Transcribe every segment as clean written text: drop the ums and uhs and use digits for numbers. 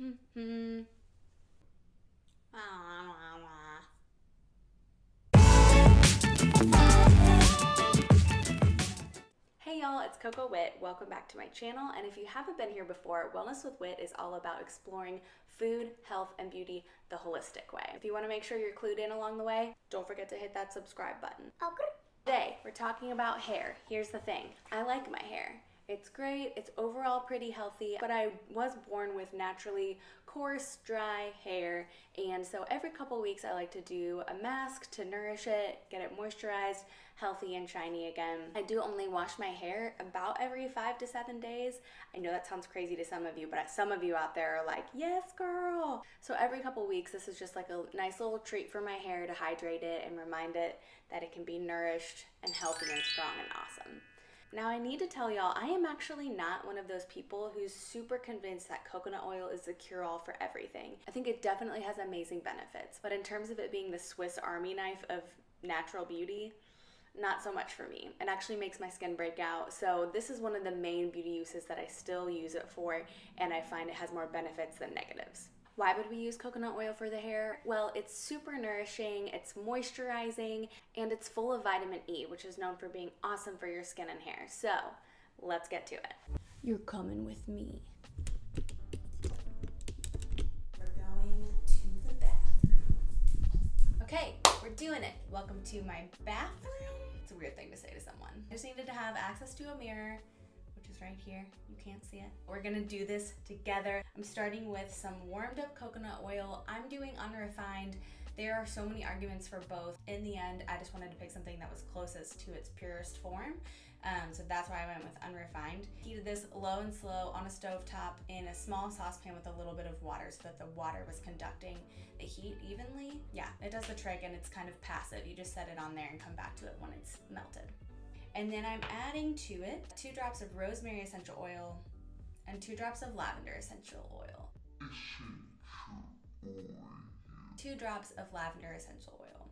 Hey y'all, it's Coco Whit. Welcome back to my channel, and if you haven't been here before, Wellness with Whit is all about exploring food, health, and beauty the holistic way. If you want to make sure you're clued in along the way, don't forget to hit that subscribe button. Okay. Today, we're talking about hair. Here's the thing. I like my hair. It's great, it's overall pretty healthy, but I was born with naturally coarse, dry hair, and so every couple weeks I like to do a mask to nourish it, get it moisturized, healthy and shiny again. I do only wash my hair about every 5 to 7 days. I know that sounds crazy to some of you, but some of you out there are like, yes girl! So every couple weeks, this is just like a nice little treat for my hair to hydrate it and remind it that it can be nourished and healthy and strong and awesome. Now I need to tell y'all, I am actually not one of those people who's super convinced that coconut oil is the cure-all for everything. I think it definitely has amazing benefits, but in terms of it being the Swiss Army knife of natural beauty, not so much for me. It actually makes my skin break out, so this is one of the main beauty uses that I still use it for, and I find it has more benefits than negatives. Why would we use coconut oil for the hair? Well, it's super nourishing, it's moisturizing, and it's full of vitamin E, which is known for being awesome for your skin and hair. So, let's get to it. You're coming with me. We're going to the bathroom. Okay, we're doing it. Welcome to my bathroom. It's a weird thing to say to someone. I just needed to have access to a mirror, which is right here. You can't see it. We're gonna do this together. I'm starting with some warmed up coconut oil. I'm doing unrefined. There are so many arguments for both. In the end, I just wanted to pick something that was closest to its purest form. So that's why I went with unrefined. Heated this low and slow on a stovetop in a small saucepan with a little bit of water so that the water was conducting the heat evenly. Yeah, it does the trick, and it's kind of passive. You just set it on there and come back to it when it's melted. And then I'm adding to it 2 drops of rosemary essential oil and 2 drops of lavender essential oil. 2 drops of lavender essential oil.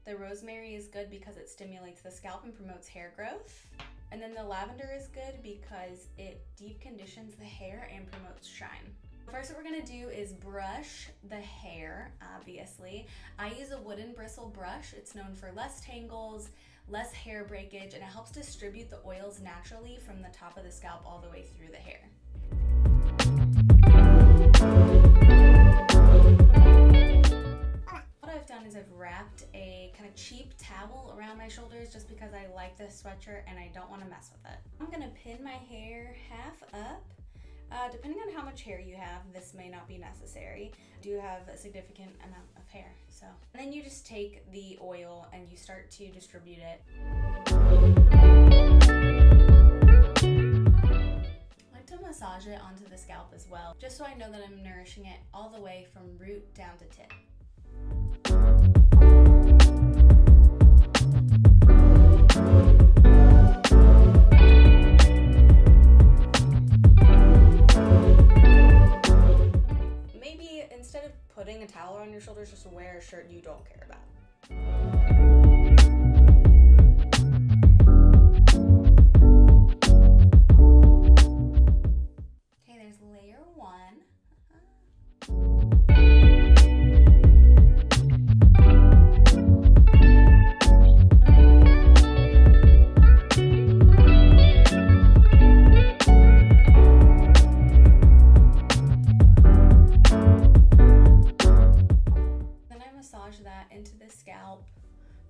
The rosemary is good because it stimulates the scalp and promotes hair growth. And then the lavender is good because it deep conditions the hair and promotes shine. First, what we're gonna do is brush the hair, obviously. I use a wooden bristle brush. It's known for less tangles, less hair breakage, and it helps distribute the oils naturally from the top of the scalp all the way through the hair. What I've done is I've wrapped a kind of cheap towel around my shoulders just because I like this sweatshirt and I don't want to mess with it. I'm gonna pin my hair half up. Depending on how much hair you have, this may not be necessary. I do have a significant amount of hair, so. And then you just take the oil and you start to distribute it. I like to massage it onto the scalp as well, just so I know that I'm nourishing it all the way from root down to tip. Putting a towel around your shoulders, just wear a shirt you don't care about. Okay, there's layer 1. That into the scalp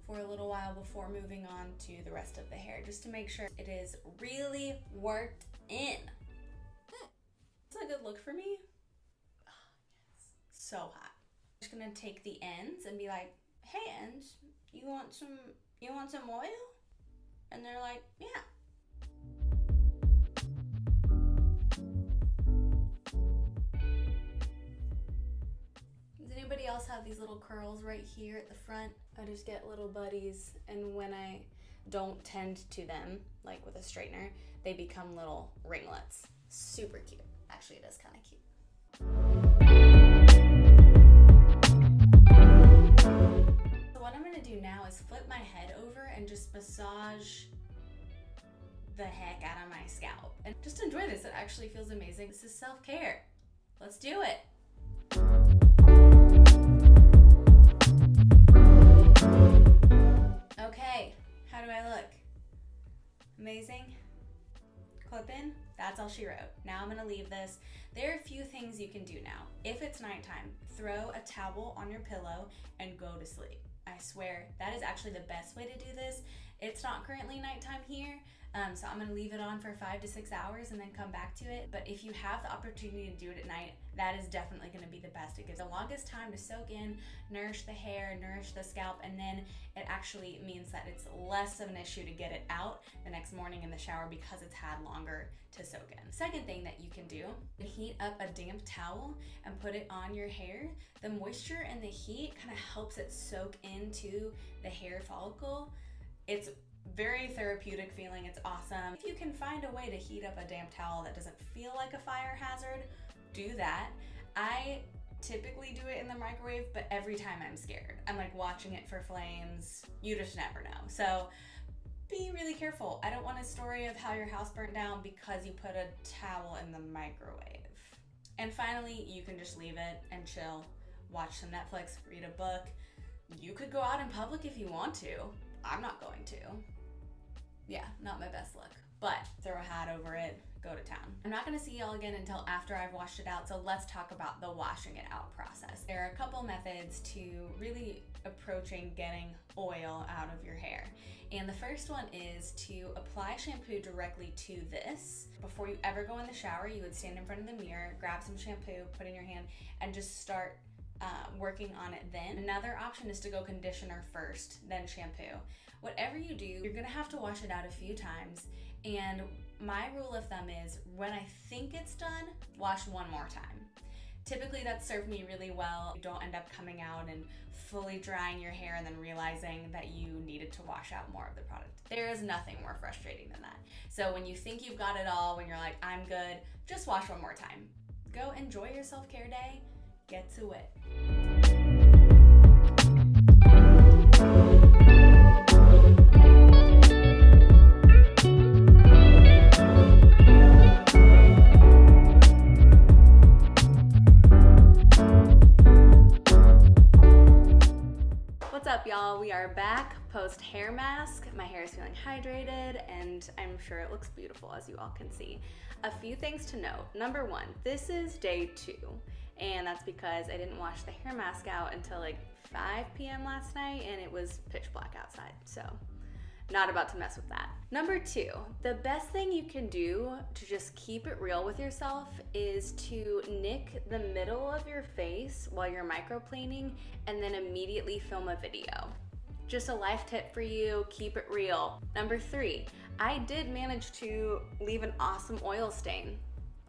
for a little while before moving on to the rest of the hair, just to make sure it is really worked in. It's a good look for me. Oh, yes. So hot. I'm just gonna take the ends and be like, hey ends, you want some oil? And they're like, yeah. Anybody else have these little curls right here at the front? I just get little buddies, and when I don't tend to them, like with a straightener, they become little ringlets. Super cute. Actually, it is kind of cute. So what I'm gonna do now is flip my head over and just massage the heck out of my scalp. And just enjoy this, it actually feels amazing. This is self-care. Let's do it. Okay, how do I look? Amazing? Clip in? That's all she wrote. Now I'm gonna leave this. There are a few things you can do now. If it's nighttime, throw a towel on your pillow and go to sleep. I swear, that is actually the best way to do this. It's not currently nighttime here, so I'm gonna leave it on for 5 to 6 hours and then come back to it. But if you have the opportunity to do it at night, that is definitely gonna be the best. It gives the longest time to soak in, nourish the hair, nourish the scalp, and then it actually means that it's less of an issue to get it out the next morning in the shower because it's had longer to soak in. Second thing that you can do, heat up a damp towel and put it on your hair. The moisture and the heat kind of helps it soak into the hair follicle. It's very therapeutic feeling. It's awesome. If you can find a way to heat up a damp towel that doesn't feel like a fire hazard, do that. I typically do it in the microwave, but every time I'm scared. I'm like watching it for flames. You just never know. So be really careful. I don't want a story of how your house burnt down because you put a towel in the microwave. And finally, you can just leave it and chill. Watch some Netflix, read a book. You could go out in public if you want to. I'm not going to. Yeah, not my best look, but throw a hat over it, go to town. I'm not gonna see y'all again until after I've washed it out, so let's talk about the washing it out process. There are a couple methods to really approaching getting oil out of your hair. And the first one is to apply shampoo directly to this. Before you ever go in the shower, you would stand in front of the mirror, grab some shampoo, put it in your hand, and just start working on it then. Another option is to go conditioner first, then shampoo. Whatever you do, you're gonna have to wash it out a few times. And my rule of thumb is when I think it's done, wash one more time. Typically that's served me really well. You don't end up coming out and fully drying your hair and then realizing that you needed to wash out more of the product. There is nothing more frustrating than that. So when you think you've got it all, when you're like, I'm good, just wash one more time. Go enjoy your self-care day. Get to it. What's up, y'all? We are back post hair mask. My hair is feeling hydrated and I'm sure it looks beautiful, as you all can see. A few things to note. Number one, this is day 2. And that's because I didn't wash the hair mask out until like 5 p.m. last night and it was pitch black outside, so not about to mess with that. Number 2, the best thing you can do to just keep it real with yourself is to nick the middle of your face while you're microplaning and then immediately film a video. Just a life tip for you, keep it real. Number 3, I did manage to leave an awesome oil stain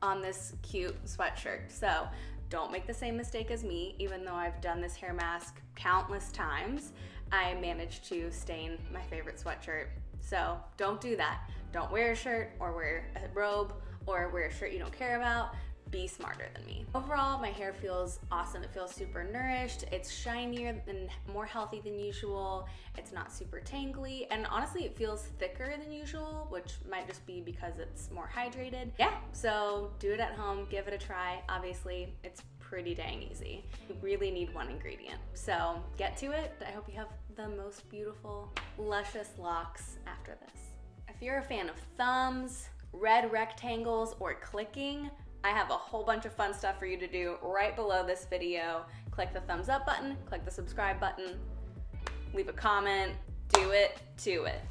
on this cute sweatshirt, so don't make the same mistake as me. Even though I've done this hair mask countless times, I managed to stain my favorite sweatshirt. So don't do that. Don't wear a shirt or wear a robe or wear a shirt you don't care about. Be smarter than me. Overall, my hair feels awesome. It feels super nourished. It's shinier and more healthy than usual. It's not super tangly. And honestly, it feels thicker than usual, which might just be because it's more hydrated. Yeah, so do it at home. Give it a try. Obviously, it's pretty dang easy. You really need one ingredient. So get to it. I hope you have the most beautiful, luscious locks after this. If you're a fan of thumbs, red rectangles, or clicking, I have a whole bunch of fun stuff for you to do right below this video. Click the thumbs up button, click the subscribe button, leave a comment, do it to it.